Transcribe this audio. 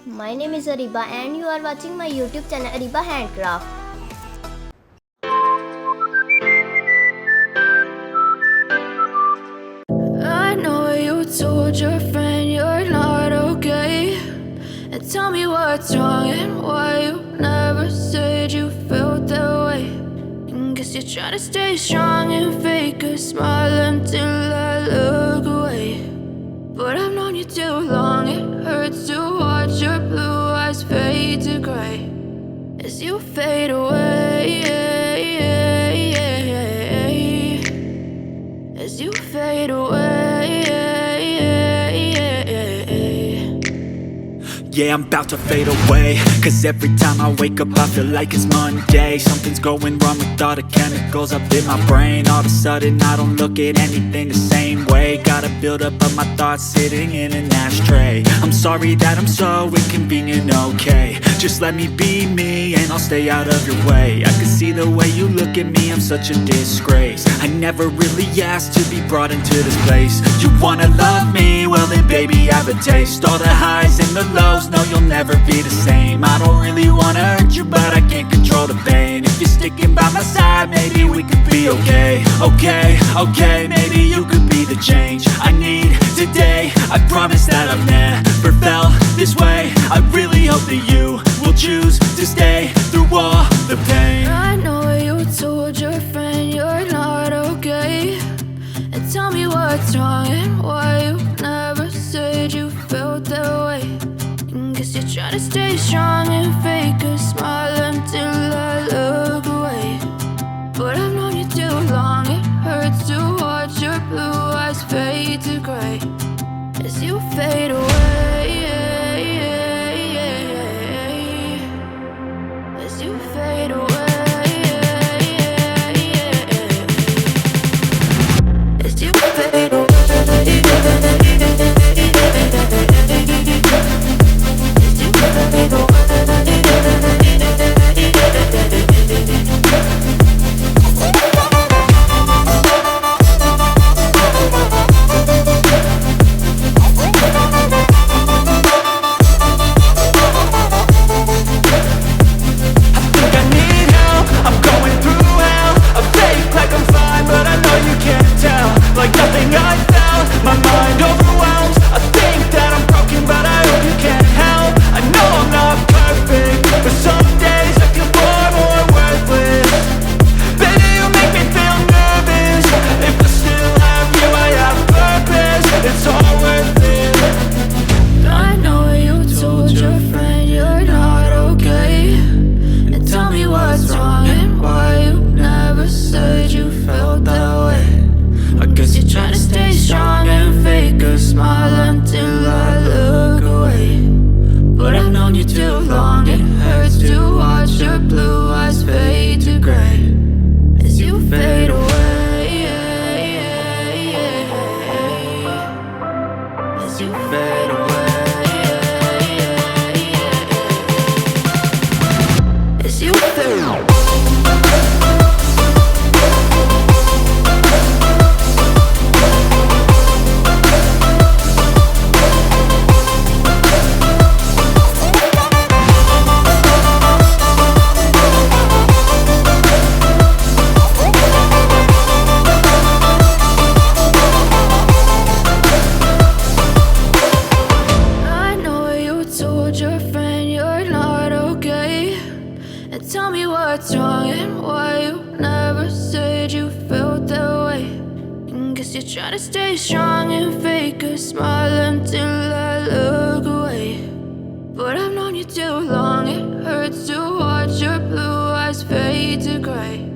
My name is Ariba and you are watching my YouTube channel Ariba Handcraft. I know you told your friend you're not okay. And tell me what's wrong and why you never said you felt that way. And guess you're trying to stay strong and fake a smile until I look away. But I've known you too long, it hurts to watch your blue eyes fade to gray as you fade away. As you fade away. Yeah, I'm about to fade away, cause every time I wake up I feel like it's Monday. Something's going wrong with all the chemicals up in my brain. All of a sudden I don't look at anything the same way. Got a buildup of my thoughts sitting in an ashtray. I'm sorry that I'm so inconvenient, okay. Just let me be me and I'll stay out of your way. I can see the way you look at me, I'm such a disgrace. I never really asked to be brought into this place. You wanna love me? Well then baby I have a taste. All the highs and the lows, no you'll never be the same. I don't really wanna hurt you but I can't control the pain. If you're sticking by my side maybe we could be okay. Okay, maybe you could be the change I need today. I promise that I've never felt this way. I really hope that you will choose to stay through all the pain. I know you told your friend you're not okay. And tell me what's wrong and why you never said you felt that way. And guess you're trying to stay strong and fake a smile until I look away. But I've known you too long, it hurts to watch your blue eyes fade to gray as you fade away. As you fade away. As you fade away. Tell me what's wrong and why you never said you felt that way. And guess you're trying to stay strong and fake a smile until I look away. But I've known you too long, it hurts to watch your blue eyes fade to gray